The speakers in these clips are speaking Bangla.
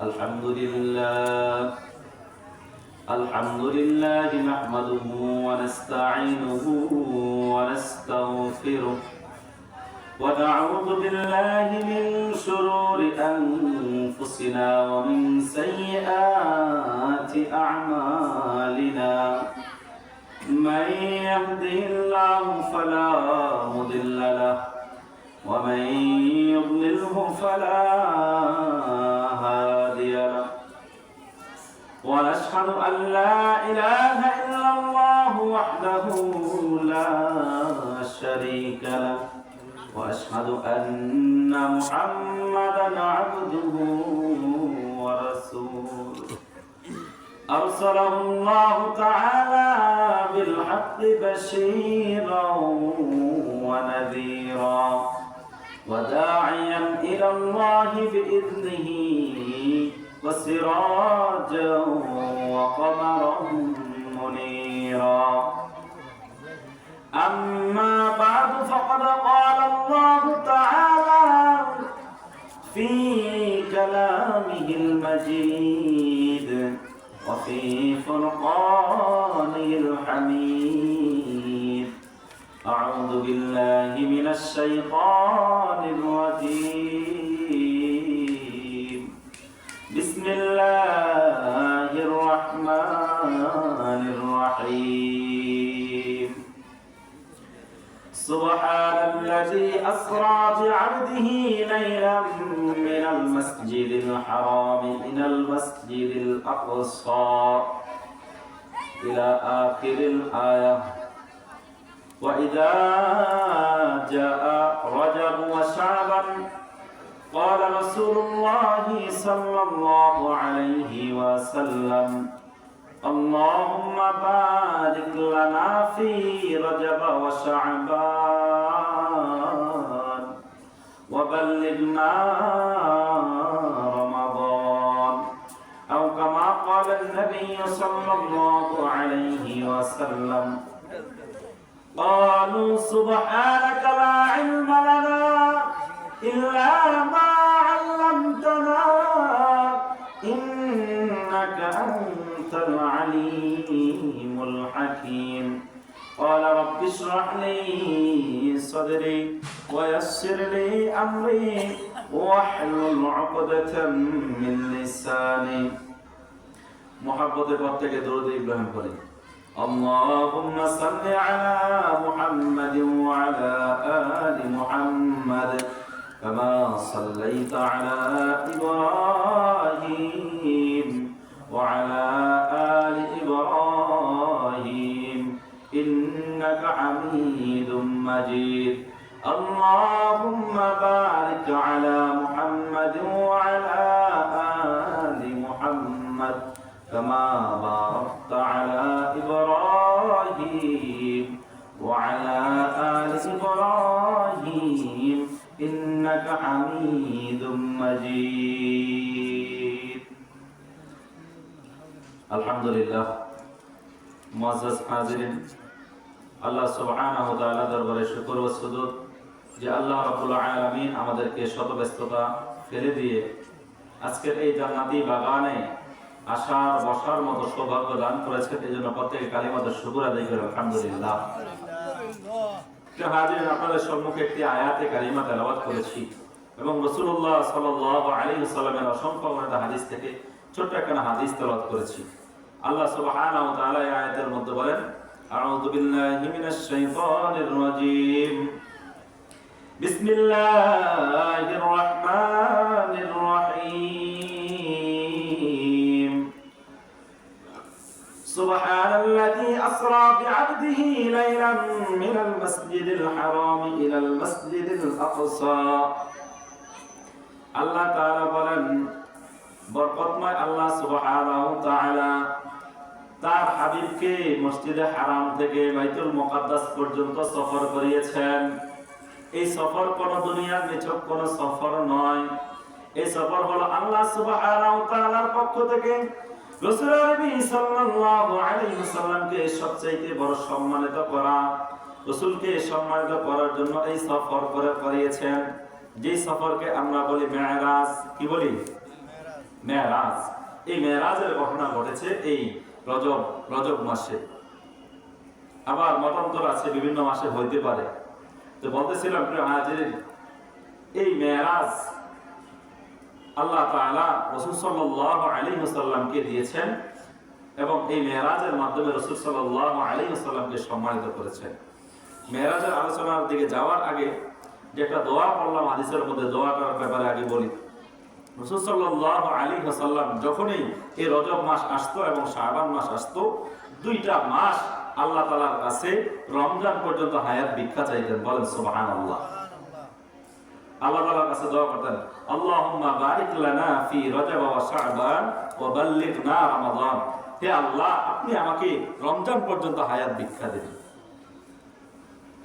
الحمد لله الحمد لله نحمده ونستعينه ونستغفره ونعوذ بالله من شرور أنفسنا ومن سيئات أعمالنا من يهده الله فلا مضل له ومن يضلله فلا هادي له ونشهد أن لا إله إلا الله وحده لا شريك له وأشهد أن محمدا عبده ورسوله أرسله الله تعالى بالحق بشيرا ونذيرا وداعيا إلى الله بإذنه وسراجا وقمرا منيرا أما بعد فقد قال الله تعالى في كلامه المجيد وفي فرقانه الحميد أعوذ بالله من الشيطان الرجيم بسم الله الرحمن الرحيم سبحان الذي أسرى بعبده ليلا من المسجد الحرام إلى المسجد الأقصى إلى آخر الآية وإذا جاء رجب وشعبا قال رسول الله صلى الله عليه وسلم اللهم بارك لنا في رجب وشعبان وبلغنا رمضان أو كما قال النبي صلى الله عليه وسلم قالوا سبحانك لا علم لنا إلا ما علمتنا إنك أنت العليم الحكيم قال رب اشرح لي صدري ويسر لي أمري واحلل عقدة من لساني محبة بطك درود إبراهيم قولي اللهم صل على محمد وعلى آل محمد كما صليت على إبراهيم وعلى آل إبراهيم إنك حميد مجيد اللهم بارك على محمد وعلى آل محمد كما باركت على إبراهيم وعلى آل إبراهيم إنك حميد مجيد الحمد لله মুআজ্জাজ হাজিরিন আল্লাহ সুবহানাহু ওয়া তাআলা দরবারে শুকর ও সুজুদ যে আল্লাহ রাব্বুল আলামিন আমাদেরকে শত ব্যস্ততা ফেলে দিয়ে আজকের এই জান্নাতি বাগানে আসার বসার মতো সৌভাগ্য দান করেছেন এই জন্য প্রত্যেকে কালিমাতে শুকর আদায় করি আলহামদুলিল্লাহ। হাজিরিন আপনাদের সম্মুখে একটি আয়াতে কালিমা তেলাওয়াত করেছি এবং রাসূলুল্লাহ সাল্লাল্লাহু আলাইহি ওয়াসাল্লামের অসংখ্য হাদিস থেকে ছোট্ট একটা হাদিস তেলাওয়াত করেছি। আল্লাহ সুবহানাহু ওয়া তাআলা এই আয়াতের মধ্যে বলেন আউযু বিল্লাহি মিনাশ শাইতানির রাজীম বিসমিল্লাহির রাহমানির রহিম সুবহানাল্লাযী আসরা বি'আবদিহি লাইলান মিনাল মাসজিদিল হারাম ইলাল মাসজিদিল আকসা। আল্লাহ তাআলা বলেন বরকতময় আল্লাহ সুবহানাহু ওয়া তাআলা তার হাবিবকে মসজিদে হারাম থেকে বাইতুল মুকাদ্দাস পর্যন্ত সফর করিয়েছেন। এই সফর কোন দুনিয়ার নিছক কোন সফর নয়, এই সফর হলো আল্লাহ সুবহানাহু ওয়া তাআলার পক্ষ থেকে রাসূল নবী সাল্লাল্লাহু আলাইহি ওয়াসাল্লামকে সবচেয়ে বড় সম্মানিত করা, রাসূলকে সম্মানিত করার জন্য এই সফর করিয়েছেন। যে সফরকে আমরা বলি মেরাজ। কি বলি? মেরাজ। এই মেরাজের ঘটনা ঘটেছে এই রজব মাসে, আবার মতান্তর আছে বিভিন্ন মাসে হইতে পারে। তো বলতেছিলাম প্রিয় হাজিরিন, এই মেরাজ আল্লাহ তাআলা রাসূল সাল্লাল্লাহু আলাইহি ওয়াসাল্লামকে দিয়েছেন এবং এই মেরাজের মাধ্যমে রাসূল সাল্লাল্লাহু আলাইহি ওয়াসাল্লামকে সম্মানিত করেছেন। মেরাজের আলোচনার দিকে যাওয়ার আগে যে একটা দোয়া পড়লাম হাদিসের মধ্যে, দোয়াটার ব্যাপারে আগে বলি। রাসূল সাল্লাল্লাহু আলাইহি ওয়াসাল্লাম যখনই এই রজব মাস আসতো এবং শাবান মাস আসতো, দুইটা মাস আল্লাহ তাআলার কাছে রমজান পর্যন্ত হায়াত ভিক্ষা চাইতেন। বলেন সুবহানাল্লাহ। আল্লাহ তাআলার কাছে দোয়া করতেন, আল্লাহুম্মা বারিক লানা ফি রজব ওয়া শাবান ওয়া বাল্লিগনা রমাদান। হে আল্লাহ, আপনি আমাকে রমজান পর্যন্ত হায়াত ভিক্ষা দিন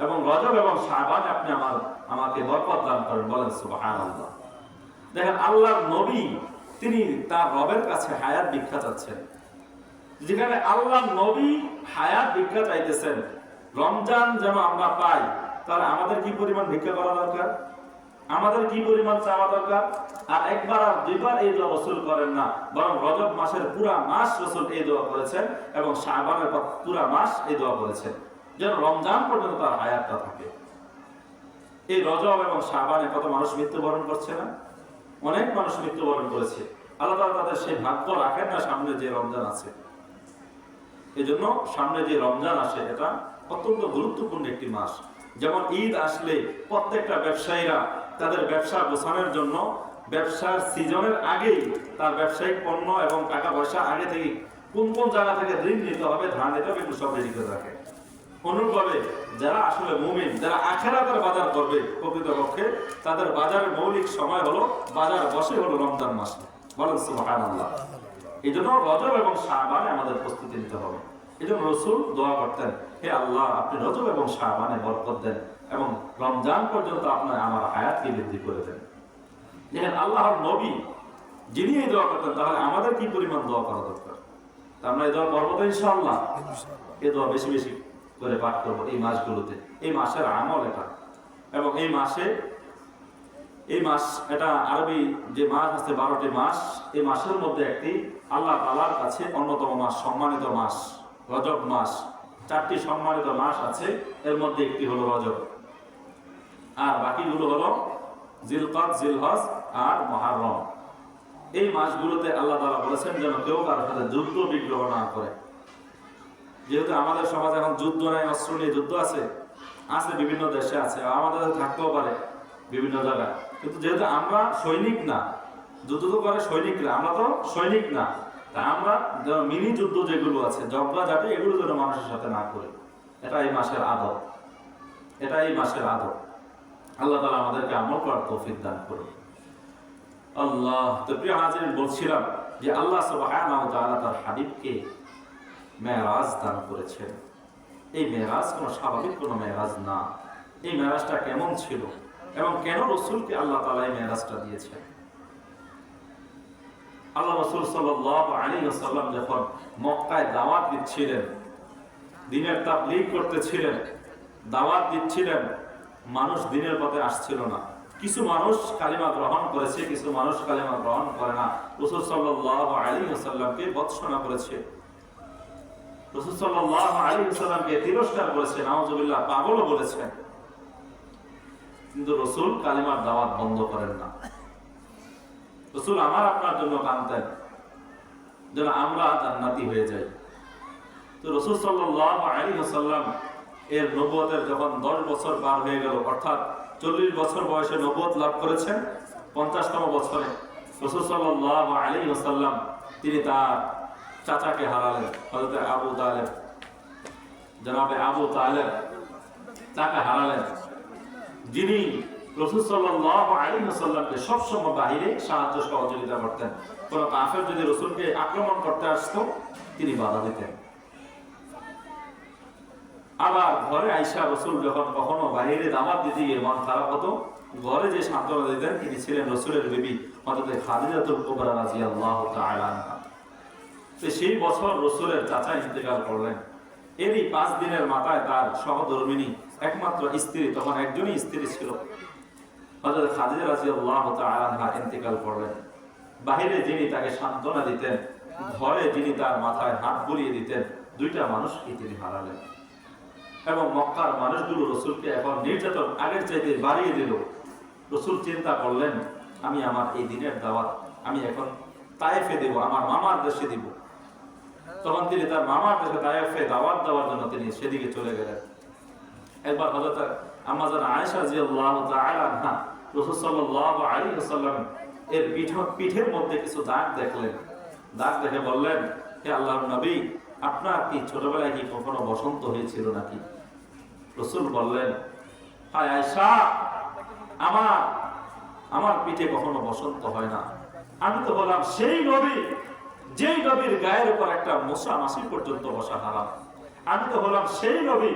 এবং রজব এবং শাবান আপনি আমাকে বরকত দান করেন। বলেন সুবহানাল্লাহ। দেখেন, আল্লাহর নবী তিনি তার রবের কাছে হায়াত ভিক্ষা চাচ্ছেন। যেখানে আল্লাহর নবী হায়াত ভিক্ষা চাইতেছেন, রমজান যেন আমরা পাই, তাহলে আমাদের কি পরিমাণ ভিক্ষা করা দরকার, আমাদের কি পরিমাণ চাওয়া দরকার। আর একবার আর দুইবার এই দোয়া রাসূল করেন না, বরং রজব মাসের পুরা মাস রাসূল এই দোয়া করেছেন এবং শাবানের পুরা মাস এই দোয়া করেছেন, যেন রমজান পর্যন্ত তার হায়াতটা থাকে। এই রজব এবং শাবানে কত মানুষ মৃত্যুবরণ করছে না? অনেক মানুষ মৃত্যুবরণ করেছে। আল্লাহ তাআলা তাদের সেই ভাগ্য রাখেন না সামনে যে রমজান আছে। এই জন্য সামনে যে রমজান আসে এটা অত্যন্ত গুরুত্বপূর্ণ একটি মাস। যেমন ঈদ আসলে প্রত্যেকটা ব্যবসায়ীরা তাদের ব্যবসা গোছানোর জন্য ব্যবসার সিজনের আগেই তার ব্যবসায়িক পণ্য এবং টাকা পয়সা আগে থেকে কোন কোন জায়গা থেকে ঋণ নিতে হবে, ধার নিতে হবে, একটু সব রেডি করে রাখে। অনুরূপভাবে যারা আসলে মুমিন, যারা আখিরাতের বাজার করবে প্রকৃতপক্ষে, তাদের বাজারের মৌলিক সময় হলো, বাজার বসে হলো রমজান মাসে। বলেন সুবহানাল্লাহ। এই জন্য রজব এবং শাবানে আমাদের প্রস্তুতি নিতে হবে। এই জন্য রাসূল দোয়া করতেন, হে আল্লাহ, আপনি রজব এবং শাবানে বরকত দেন এবং রমজান পর্যন্ত আপনার আমার হায়াতকে বৃদ্ধি করে দেন। দেখেন, আল্লাহর নবী যিনি এই দোয়া করতেন, তাহলে আমাদের কি পরিমাণ দোয়া করা দরকার। আমরা এই দোয়া করবো তো ইনশাআল্লাহ। এই দোয়া বেশি বেশি করে পাঠ করবো এই মাসগুলোতে। এই মাসের আমল এটা, এবং এই মাস এটা আরবি যে মাস আছে 12টি মাস, এই মাসের মধ্যে একটি আল্লাহ তাআলার কাছে অন্যতম মাস, সম্মানিত মাস রজব মাস। 4টি সম্মানিত মাস আছে, এর মধ্যে একটি হলো রজব, আর বাকিগুলো হলো জিলকদ, জিলহজ আর মুহররম। এই মাসগুলোতে আল্লাহ তাআলা বলেছেন যেন কেউ কারোর সাথে যুদ্ধ বিগ্রহ না করে। যেহেতু আমাদের সমাজে এখন যুদ্ধ নাই, অস্ত্র নিয়ে যুদ্ধ আছে বিভিন্ন দেশে আছে, আমাদের থাকতেও পারে বিভিন্ন জায়গায়, কিন্তু যেহেতু আমরা সৈনিক না, যুদ্ধ তো করে সৈনিকরা, আমরা তো সৈনিক না, তাই আমরা মিনি যুদ্ধ যেগুলো আছে, ঝগড়া ঝাঁটি, এগুলো যেন মানুষের সাথে না করি। এটা এই মাসের আদব, এটা এই মাসের আদব। আল্লাহ তাআলা আমাদেরকে আমল করার তৌফিক দান করুন। আল্লাহ। তো প্রিয় হাজিরিন, বলছিলাম যে আল্লাহ সুবহানাহু ওয়া তাআলা তার হাবিবকে মেরাজ দান করেছেন। এই মেরাজ কোনো স্বাভাবিক কোনো মেরাজ না। এই মেরাজটা কেমন ছিল এবং কেন রাসূলকে আল্লাহ তাআলা এই মেরাজটা দিয়েছেন। আল্লাহ রাসূল সাল্লাল্লাহু আলাইহি ওয়াসাল্লাম যখন মক্কায় দাওয়াত দিচ্ছিলেন, দ্বীনের তাবলীগ করতেছিলেন, দাওয়াত দিচ্ছিলেন, মানুষ দ্বীনের পথে আসছিল না। কিছু মানুষ কালিমা গ্রহণ করেছে, কিছু মানুষ কালিমা গ্রহণ করে না। রাসূল সাল্লাল্লাহু আলাইহি ওয়াসাল্লামকে ভৎসনা করেছে, রাসূল সাল্লাল্লাহু আলাইহি ওয়াসাল্লামকে তিরস্কার করেছে, নাউজুবিল্লাহ, পাগলও বলেছেন। কিন্তু রাসূল কালিমার দাওয়াত বন্ধ করেন না। রাসূল আমার আপনার জন্য কাঁদতেন যেন আমরা জান্নাতি হয়ে যাই। তো রাসূল সাল্লাল্লাহু আলাইহি ওয়াসাল্লাম এর নবুয়তের যখন 10 বছর পার হয়ে গেল, অর্থাৎ 40 বছর বয়সে নবুয়ত লাভ করেছেন, 50তম বছরে রাসূল সাল্লাল্লাহু আলাইহি ওয়াসাল্লাম তিনি তার চাচাকে হারালেন, হযরত আবু তালেব, জনাবে আবু তালেব তাকে হারালেন, যিনি রাসূল সাল্লাল্লাহু আলাইহি ওয়াসাল্লামকে সবসময় বাহিরে সাহায্য সহযোগিতা করতেন। কোন কাফের যদি রাসূলকে আক্রমণ করতে আসতো, তিনি বাধা দিতেন। আবার ঘরে আয়েশা রাসূল যখন কখনো বাহিরে দাওয়াত দিতে গিয়ে মন খারাপ হতো, ঘরে যে সান্ত্বনা দিতেন তিনি ছিলেন রাসূলের বিবি হযরত খাদিজাতুল কুবরা রাদিয়াল্লাহু তাআলা আনহা। তো সেই বছর রাসূলের চাচা ইন্তেকাল করলেন। এরই 5 দিনের মাথায় তার সহধর্মিণী একমাত্র স্ত্রী, তখন একজনই স্ত্রী ছিল, হযরত খাদিজা রাদিয়াল্লাহু তাআলা আনহা ইন্তেকাল করলেন। বাহিরে যিনি তাকে সান্ত্বনা দিতেন, ঘরে যিনি তার মাথায় হাত বুলিয়ে দিতেন, দুইটা মানুষকে তিনি হারালেন। এবং মক্কার মানুষগুলো রসুলকে এখন নির্যাতন আগের চাইতে বাড়িয়ে দিল। রসুল চিন্তা করলেন, আমি আমার এই দিনের দাওয়াত আমি এখন তায়েফে দেব, আমার মামার দেশে দিব। তখন তিনি তার মামার দেশে তায়েফে দাওয়াত দেওয়ার জন্য তিনি সেদিকে চলে গেলেন। একবার হযরত আম্মা জান আয়েশা রাদিয়াল্লাহু তাআলা আনহা রাসূল সাল্লাল্লাহু আলাইহি ওয়াসাল্লাম এর পিঠের মধ্যে কিছু দাগ দেখলেন। দাগ দেখে বললেন, হে আল্লাহর নবী, আপনার কি ছোটবেলায় কি কখনো বসন্ত হয়েছিল নাকি? রাসূল বললেন, হায় আয়েশা, আমার পিঠে কখনো বসন্ত হয় না। আমি তো বললাম সেই নবী যেই নবীর গায়ের উপর একটা মশা মাছি পর্যন্ত বসা হারাম। আমি তো বললাম সেই নবী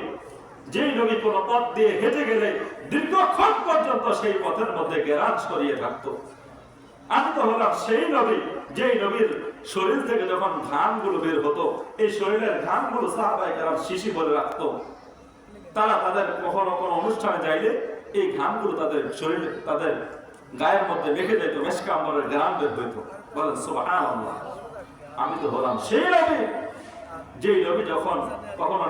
যেই নবী কোন পথ দিয়ে হেঁটে গেলে দীর্ঘক্ষণ পর্যন্ত সেই পথের মধ্যে গেরাজ ছড়িয়ে থাকতো। আমি তো হলাম সেই নবী যেই নবীর শরীর থেকে যখন ঘামগুলো বের হতো, এই শরীরের ঘামগুলো সাহাবায়ে কেরাম শিশি বলে রাখতো। তারা তাদের কখনো কোনো অনুষ্ঠানে যাইলে এই ঘামগুলো তাদের শরীরে তাদের গায়ের মধ্যে মেখে যেত, মেশকা আম্বরের ঘ্রাণ বের হইতো। বলেন সুবহানাল্লাহ। আমি তো হলাম সেই নবী যেই নবী যখন কখনো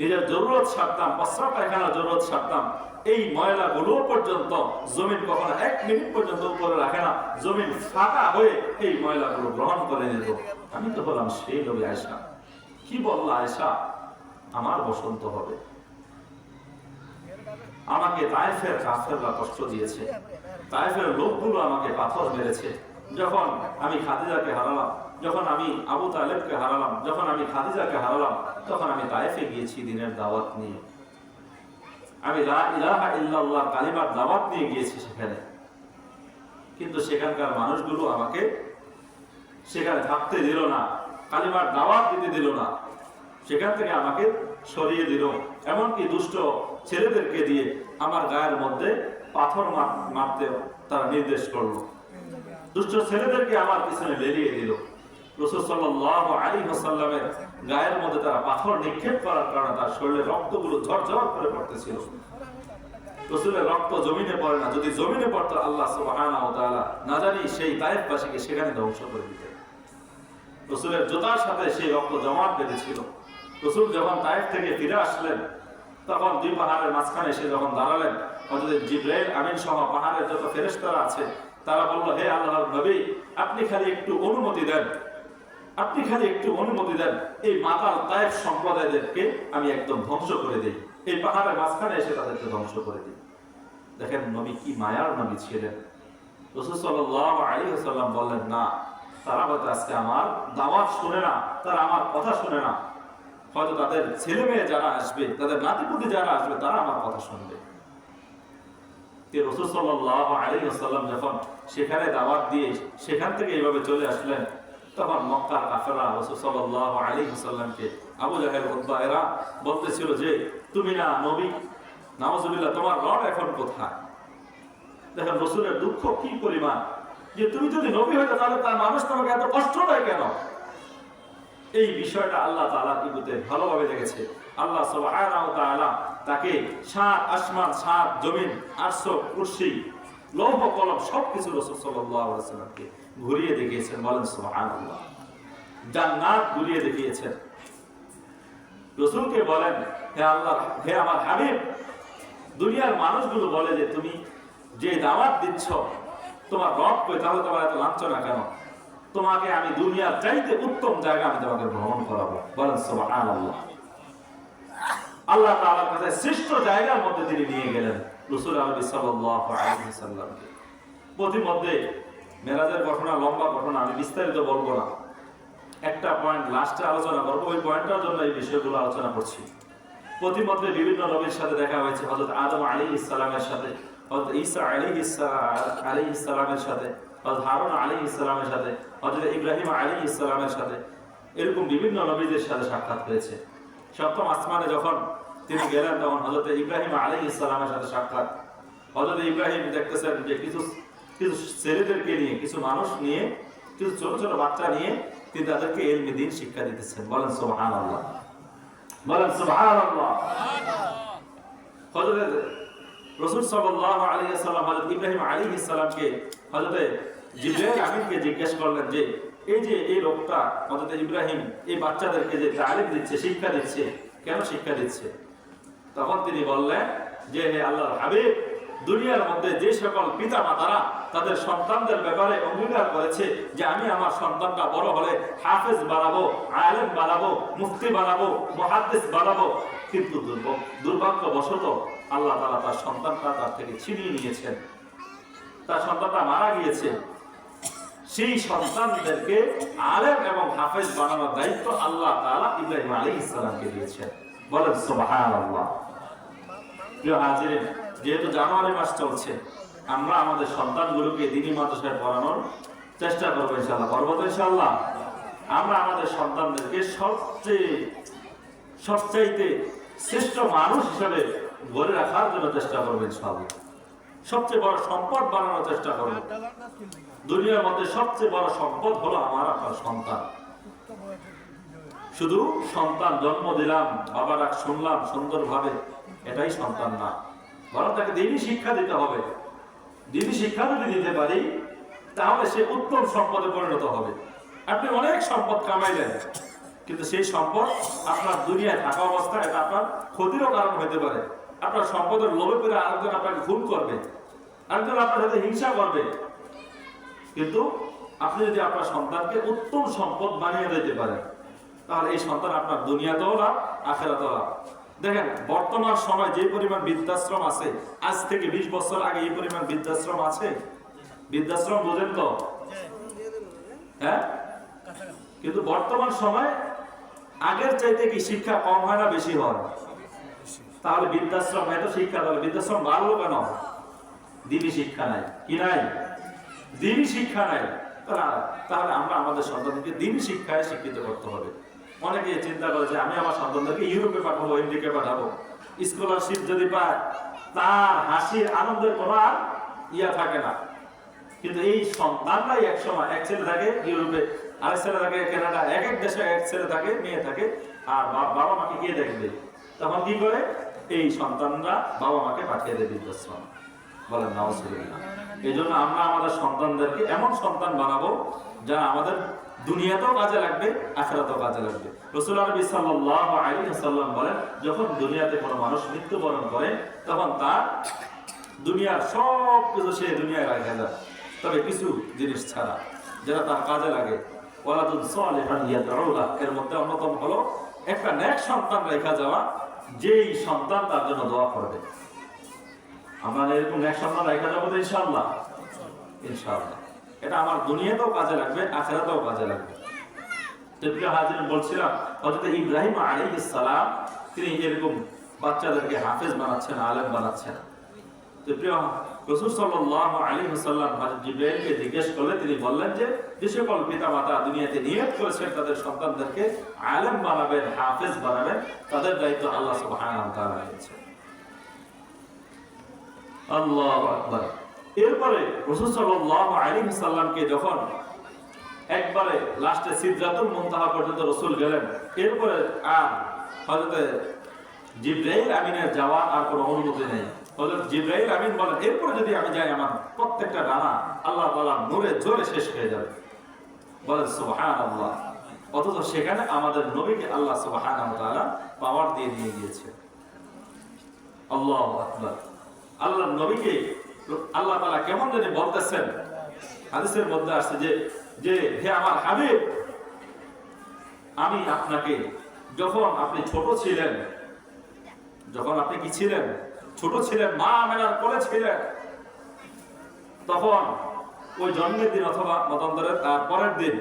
নিজের জরুরত সারতাম, প্রস্রাব পায়খানার জরুরত সারতাম, এই ময়লাগুলো পর্যন্ত জমিন কখনো 1 মিনিট পর্যন্ত উপরে রাখে না, জমিন ফাঁকা হয়ে এই ময়লাগুলো গ্রহণ করে নিত। আমি তো বললাম সেই নবী আয়েশা। কি বললা আয়েশা? আমার বসন্ত হবে। আমাকে তায়েফের কাফেররা কষ্ট দিয়েছে, তায়েফের লোকগুলো আমাকে পাথর মেরেছে। যখন আমি খাদিজাকে হারালাম, যখন আমি আবু তালেবকে হারালাম, যখন আমি খাদিজাকে হারালাম, তখন আমি তায়েফে গিয়েছি দিনের দাওয়াত নিয়ে। আমি লা ইলাহা ইল্লাল্লাহ কালিমার দাওয়াত নিয়ে গিয়েছি সেখানে। কিন্তু সেখানকার মানুষগুলো আমাকে সেখানে থাকতে দিল না, কালিমার দাওয়াত দিতে দিল না। সেখান থেকে আমাকে সরিয়ে দিল। এমনকি দুষ্ট ছেলেদেরকে দিয়ে আমার গায়ের মধ্যে পাথর মারতে তারা নির্দেশ করলো। দুষ্ট ছেলেদেরকে আমার পিছনে লেলিয়ে দিল। রাসূল সাল্লাল্লাহু আলাইহি ওয়াসাল্লামের গায়ের মধ্যে তারা পাথর নিক্ষেপ করার কারণে তার শরীরের রক্তগুলো ঝরঝর করে পড়তেছিল। রাসূলের রক্ত জমিনে পড়ে না, যদি জমিনে পড়তো আল্লাহ সুবহানাহু ওয়া তাআলা না জানি সেই তায়েফবাসীকে সেখানে ধ্বংস করে দিতেন। রাসূলের জুতার সাথে সেই রক্ত জমাট বেঁধেছিল। রাসূল যখন তায়েফ থেকে ফিরে আসলেন, তখন দুই পাহাড়ের মাঝখানে এসে যখন দাঁড়ালেন, হযরত জিবরাইল আমিন সহ পাহাড়ের যত ফেরেশতারা আছে তারা বলল, হে আল্লাহর নবী, আপনি খালি একটু অনুমতি দেন, আপনি খালি একটু অনুমতি দেন, এই মাতাল তায়েফ সম্প্রদায়দেরকে আমি একদম ধ্বংস করে দেই, এই পাহাড়ের মাঝখানে এসে তাদেরকে ধ্বংস করে দিই। দেখেন নবী কি মায়ার নবী ছিলেন। রাসূল সাল্লাল্লাহু আলাইহি ওয়াসাল্লাম বললেন, না, তারা হয়তো আজকে আমার দাওয়াত শুনে না, তারা আমার কথা শুনে না, হয়তো তাদের ছেলে মেয়ে যারা আসবে, তাদের নাতিপুতি যারা আসবে, তারা আমার কথা শুনবে। রাসূল সাল্লাল্লাহু আলাইহি ওয়াসাল্লাম যখন সেখানে দাওয়াত দিয়ে সেখান থেকে এইভাবে চলে আসলেন, তখন মক্কার কাফেররা রাসূল সাল্লাল্লাহু আলাইহি ওয়াসাল্লামকে, আবু জাহেল, উতবা এরা বলতেছিল যে, তুমি না নবী, নাউজুবিল্লাহ, তোমার রব এখন কোথায়? দেখেন রাসূলের দুঃখ কি পরিমাণ, যে তুমি যদি নবী হইতে তাহলে তার মানুষ তোমাকে এত কষ্ট দেয় কেন? এই বিষয়টা আল্লাহ তাআলা ইবুতে ভালোভাবে দেখেছে। আল্লাহ সুবহানাহু ওয়া তাআলা তাকে 7 আসমান, 7 জমিন, আরশ, কুরসি, লৌহ কলম সবকিছু রাসূল সাল্লাল্লাহু আলাইহি ওয়াসাল্লামকে ঘুরিয়ে দেখিয়েছেন। বলেন সুবহানাল্লাহ। জান্নাত ঘুরিয়ে দেখিয়েছেন। রাসূলকে বলেন, হে আল্লাহ, হে আমার হাবিব, দুনিয়ার মানুষগুলো বলে যে তুমি যে দাওয়াত দিচ্ছ তোমার রব কই, তাহলে তোমার এত লাঞ্ছনা কেন? তোমাকে আমি দুনিয়ার চাইতে উত্তম জায়গা আমি তোমাকে ভ্রমণ করাবো। বলেন সুবহানাল্লাহ। আল্লাহ তাআলার কাছে শ্রেষ্ঠ জায়গার মধ্যে তিনি নিয়ে গেলেন রাসূল আরবি সাল্লাল্লাহু আলাইহি ওয়াসাল্লামকে। প্রতিমধ্যে মেরাজের ঘটনা লম্বা ঘটনা, আমি বিস্তারিত বলবো না, একটা পয়েন্ট লাস্টে আলোচনা করবো, ওই পয়েন্টটার জন্য এই বিষয়গুলো আলোচনা করছি। প্রতিমধ্যে বিভিন্ন নবীর সাথে দেখা হয়েছে, হযরত আদম আলাইহিস সালামের সাথে, হযরত ঈসা আলাইহিস সালামের সাথে, হযরত হারুন আলাইহিস সালামের সাথে, হযরত ইব্রাহিম আলাইহিস সালামের সাথে, এরকম বিভিন্ন নবীদের সাথে সাক্ষাৎ হয়েছে। সপ্তম আসমানে যখন তিনি গেলেন, তখন হযরত ইব্রাহিম আলাইহিস সালামের সাথে সাক্ষাৎ। হযরত ইব্রাহিম দেখতেছেন যে কিছু ছেলেদেরকে নিয়ে, কিছু মানুষ নিয়ে, কিছু ছোট ছোট বাচ্চা নিয়ে তিনি তাদেরকে ইলমে দ্বীন শিক্ষা দিতেছেন। বলেন সুবহানাল্লাহ। বলেন সুবহানাল্লাহ। হযরত রাসূল সাল্লাল্লাহু আলাইহি ওয়াসাল্লাম হযরত ইব্রাহিম আলাইহিস সালামকে হযরত জিবরাইল আমিনকে জিজ্ঞেস করলেন যে এই যে এই লোকটা হযরত ইব্রাহিম এই বাচ্চাদেরকে যে তালিম দিচ্ছে, শিক্ষা দিচ্ছে, কেন শিক্ষা দিচ্ছে? তখন তিনি বললেন যে হে আল্লাহর হাবিব, দুনিয়ার মধ্যে যে সকল পিতা মাতারা তাদের সন্তানদের ব্যাপারে অঙ্গীকার করেছে যে আমি আমার সন্তানটা বড় হলে হাফেজ বানাবো, আলেম বানাবো, মুফতি বানাবো, মুহাদ্দিস বানাবো, কিন্তু দুর্ভাগ্যবশত আল্লাহ তাআলা তার সন্তানটা তার থেকে ছিনিয়ে নিয়েছেন, তার সন্তানটা মারা গিয়েছে। সেই সন্তানদেরকে আলেম এবং হাফেজ বানানোর দায়িত্ব আল্লাহ তাআলা ইব্রাহিম আলাইহিস সালামকে দিয়েছেন। বলেন সুবহানাল্লাহ। প্রিয় হাজিরিন, যেহেতু জানুয়ারি মাস চলছে, আমরা আমাদের সন্তানগুলোকে দ্বীনি মাদ্রাসায় পড়ানোর চেষ্টা করবো ইনশাআল্লাহ। করবো তো ইনশাআল্লাহ? আমরা আমাদের সন্তানদেরকে সবচাইতে শ্রেষ্ঠ মানুষ হিসেবে গড়ে রাখার জন্য চেষ্টা করবো ইনশাআল্লাহ। সবচেয়ে বড় সম্পদ বানানোর চেষ্টা করবো। দুনিয়ার মধ্যে সবচেয়ে বড় সম্পদ হলো আমার আপনার সন্তান। শুধু সন্তান জন্ম দিলাম, বাবা ডাক শুনলাম সুন্দরভাবে, এটাই সন্তান না, বরং তাকে দ্বীনি শিক্ষা দিতে হবে। দ্বীনি শিক্ষা যদি দিতে পারি তাহলে সে উত্তম সম্পদে পরিণত হবে। আপনি অনেক সম্পদ কামাইলেন, কিন্তু সেই সম্পদ আপনার দুনিয়ায় থাকা অবস্থায় এটা আপনার ক্ষতিরও কারণ হতে পারে। আপনার সম্পদের লোভে করে আরেকজন আপনাকে খুন করবে, আরেকজন আপনার সাথে হিংসা করবে। কিন্তু আপনি যদি আপনার সন্তানকে উত্তম সম্পদ বানিয়ে দিতে পারেন, তাহলে এই সন্তান আপনার দুনিয়াতেও লাভ, আখিরাতেও লাভ। দেখেন বর্তমান সময় যে পরিমাণ বৃদ্ধাশ্রম আছে, আজ থেকে 20 বছর আগে এই পরিমাণ বৃদ্ধাশ্রম আছে? বৃদ্ধাশ্রম বোঝেন তো? হ্যাঁ, কিন্তু বর্তমান সময় আগের চাইতে কি শিক্ষা কম হয় না বেশি হয়? তাহলে বৃদ্ধাশ্রম এত শিক্ষা, তাহলে বৃদ্ধাশ্রম বাড়লো কেন? দ্বীনি শিক্ষা নাই। কি নাই? দ্বীনি শিক্ষা নাই। তাহলে আমরা আমাদের সন্তানদেরকে দ্বীনি শিক্ষায় শিক্ষিত করতে হবে। অনেকে চিন্তা করে যে আমি আমার সন্তানদেরকে ইউরোপে পাঠাবো, আমেরিকা পাঠাবো, স্কলারশিপ যদি পায় তার হাসির আনন্দের কোনো আর থাকে না। কিন্তু এই সন্তানরাই এক সময়, এক ছেলে থাকে ইউরোপে, আরেক ছেলে থাকে কানাডা, এক এক দেশে এক ছেলে থাকে, মেয়ে থাকে, আর বাবা মাকে কে দেখবে? তখন কি করে? এই সন্তানরা বাবা মাকে পাঠিয়ে দেয় বৃদ্ধাশ্রম। বলেন নাউজুবিল্লাহ। এই জন্য আমরা আমাদের সন্তানদেরকে এমন সন্তান বানাবো যারা আমাদের দুনিয়াতেও কাজে লাগবে, আখিরাতেও কাজে লাগবে। রাসূলুল্লাহ সাল্লাল্লাহু আলাইহি ওয়াসাল্লাম বলেন, যখন দুনিয়াতে কোনো মানুষ মৃত্যুবরণ করে তখন তার দুনিয়ার সব কিছু সে দুনিয়ায় রাখে যায়, তবে কিছু জিনিস ছাড়া যেটা তার কাজে লাগে। ওয়ালাদুন সালিহান ইয়াদউ লাহ, এর মধ্যে অন্যতম হলো একটা নেক সন্তান রেখা যাওয়া, যেই সন্তান তার জন্য দোয়া করবে। আমরা এরকম নেক সন্তান রেখা যাবো তো ইনশাআল্লাহ। ইনশাআল্লাহ এটা আমার দুনিয়াতেও কাজে লাগবে, আখিরাতেও কাজে লাগবে। তো প্রিয় হাজিরিন, বলছিলাম হযরত ইব্রাহিম আলাইহিস সালাম তিনি এরকম বাচ্চাদেরকে হাফেজ বানাচ্ছেন, আলেম বানাচ্ছেন। তো প্রিয় রাসূল সাল্লাল্লাহু আলাইহি ওয়াসাল্লাম হযরত জিবরাইলকে জিজ্ঞেস করলে তিনি বললেন যে যে সকল পিতামাতা দুনিয়াতে নিয়ত করেছেন তাদের সন্তানদেরকে আলেম বানাবেন, হাফেজ বানাবেন, তাদের দায়িত্ব আল্লাহ সুবহানাহু ওয়া তাআলা নিয়েছেন। আল্লাহু আকবার। এরপরে রাসূল সাল্লাল্লাহু আলাইহি ওয়াসাল্লামকে যখন একবারে লাস্টে সিদরাতুল মুনতাহা পর্যন্ত রাসূল গেলেন, এরপরে আর হযরত জিবরাইল আমিনের যাওয়ার আর কোনো অনুমতি নেই। হযরত জিবরাইল আমিন বলেন, এরপরে যদি আমি যাই আমার প্রত্যেকটা ডানা আল্লাহ তাআলার নূরে জ্বলে শেষ হয়ে যাবে। বলেন সুবহানাল্লাহ। অথচ সেখানে আমাদের নবীকে আল্লাহ সুবহানাহু ওয়া তাআলা পাওয়ার দিয়ে গিয়েছে। আল্লাহু আকবার। আল্লাহর নবীকে আল্লাহ তাআলা কেমন জানি বলতেছেন, হাদিসের মধ্যে আসছে যে হে আমার হাবিব, আমি আপনাকে যখন আপনি ছোট ছিলেন, যখন আপনি কি ছিলেন? ছোট ছিলেন, মা আমেনার কোলে ছিলেন, তখন ওই জন্মের দিন অথবা মতান্তরের তার পরের দিন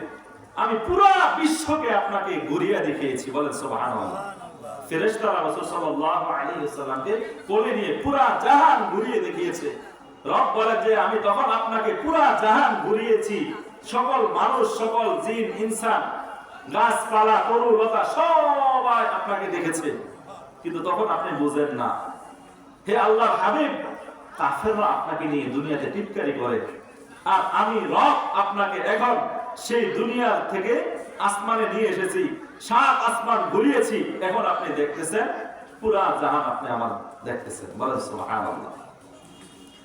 আমি পুরো বিশ্বকে আপনাকে ঘুরিয়ে দেখিয়েছি। বলেন সুবহানাল্লাহ। ফেরেশতারা রাসূল সাল্লাল্লাহু আলাইহি ওয়াসাল্লামকে কোলে নিয়ে পুরো জাহান ঘুরিয়ে দেখিয়েছে। রব বলে যে আমি তখন আপনাকে পুরো জাহান ঘুরিয়েছি, সকল মানুষ, সকল জিন, ইনসান, গাছপালা, তরুলতা সবাই আপনাকে দেখেছে, কিন্তু তখন আপনি বুঝেন না। হে আল্লাহর হাবিব, কাফেররা আপনাকে নিয়ে দুনিয়াতে টিটকারি করে, আর আমি রব আপনাকে এখন সেই দুনিয়া থেকে আসমানে নিয়ে এসেছি, 7 আসমান ঘুরিয়েছি, এখন আপনি দেখতেছেন পুরা জাহান, আপনি আমার দেখতেছেন। বলেন সুবহানাল্লাহ।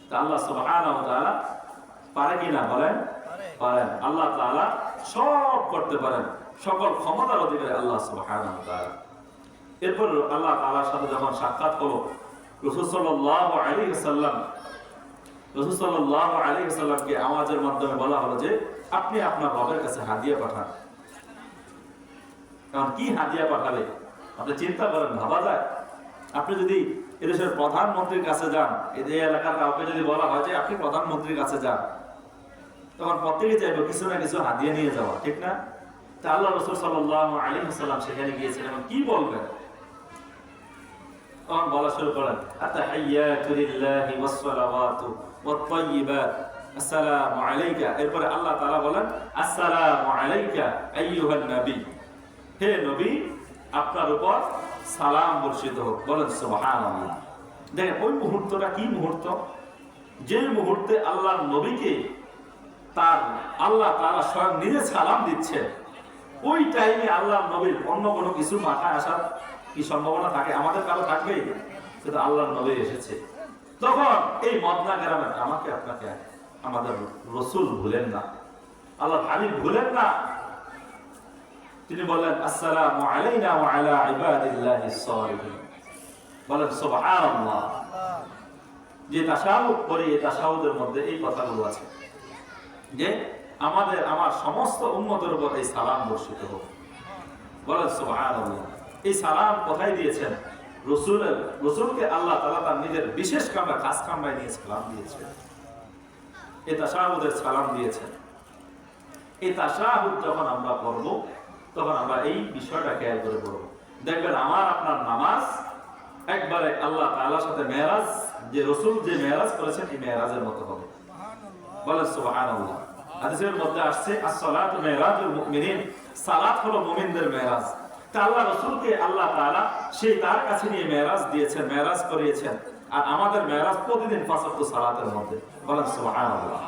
তা আল্লাহ সুবহানাহু ওয়া তাআলা পারে কিনা বলেন? পারেন। আল্লাহ তাআলা সব করতে পারেন, সকল ক্ষমতার অধিকারী আল্লাহ সুবহানাহু ওয়া তাআলা। এরপর আল্লাহ তাআলার সাথে যখন সাক্ষাৎ হলো, রাসূল সাল্লাল্লাহু আলাইহি ওয়াসাল্লামকে আওয়াজের মাধ্যমে বলা হলো যে আপনি আপনার রবের কাছে হাদিয়া পাঠান। কারণ কি হাদিয়া পাঠাবে আপনি চিন্তা করেন, ভাবা যায়? আপনি যদি এদেশের প্রধানমন্ত্রীর কাছে যান, এই এলাকার কাউকে যদি বলা হয় যে আপনি প্রধানমন্ত্রীর কাছে যান, তখন প্রত্যেকে চাইবে কিছু না কিছু হাদিয়া নিয়ে যাওয়া, ঠিক না? তা আল্লাহ রাসূল সাল্লাল্লাহু আলাইহি ওয়াসাল্লাম সেখানে গিয়েছিলেন, কি বলবেন? তখন বলা শুরু করেন, আতাহিয়াতু লিল্লাহি ওয়াস সালাওয়াতু ওয়াত তাইয়্যিবাত, আসসালামু আলাইকা। এরপরে আল্লাহ তাআলা বলেন, আসসালামু আলাইকা আইয়ুহান নবী, হে নবী আপনার উপর সালাম বর্ষিত হোক। বলেন সুবহানাল্লাহ। দেখেন ওই মুহূর্তটা কি মুহূর্ত, যে মুহূর্তে আল্লাহর নবীকে তার আল্লাহ তাআলা স্বয়ং নিজে সালাম দিচ্ছে, ওই টাইমে আল্লাহর নবীর অন্য কোনো কিছু মাথায় আসার কি সম্ভাবনা থাকে? আমাদের কারো থাকবে? কিন্তু আল্লাহর নবী এসেছে। তখন এই মদনা গ্রামের আমাকে আপনাকে আমাদের রাসূল ভুলেন না, আল্লাহর হাবিব ভুলেন না। তিনি বলেন, আসসালামু আলাইনা ওয়া আলা ইবাদিল্লাহিস সালিহিন। বলেন সুবহানাল্লাহ। যে তাশাহুদ করি, এই তাশাহুদের মধ্যে এই কথাগুলো আছে যে আমার সমস্ত উম্মতের উপর এই সালাম বর্ষিত হোক। বলেন সুবহানাল্লাহ। এই সালাম কোথায় দিয়েছেন? রাসূলকে আল্লাহ তাআলা তার নিজের বিশেষ কামরা, খাস কামরায় নিয়ে সালাম দিয়েছেন, এই তাশাহুদের সালাম দিয়েছেন। এই তাশাহুদ যখন আমরা পড়ব, তখন আমরা এই বিষয়টা খেয়াল করে পড়ব। দেখবেন আমার আপনার নামাজ একবারে আল্লাহ তাআলার সাথে মেরাজ, যে রাসূল যে মেরাজ করেছেন এই মেরাজের মতো হবে। বলেন সুবহানাল্লাহ। হাদিসের মধ্যে আসছে, as-সালাতু মিরাজুল মুমিনিন, সালাত হলো মুমিনদের মেরাজ। তা আল্লাহ রাসূলকে আল্লাহ তাআলা সেই তার কাছে নিয়ে মেরাজ দিয়েছেন, মেরাজ করিয়েছেন। আর আমাদের মেরাজ প্রতিদিন ৫ ওয়াক্ত সালাতের মধ্যে। বলেন সুবহানাল্লাহ।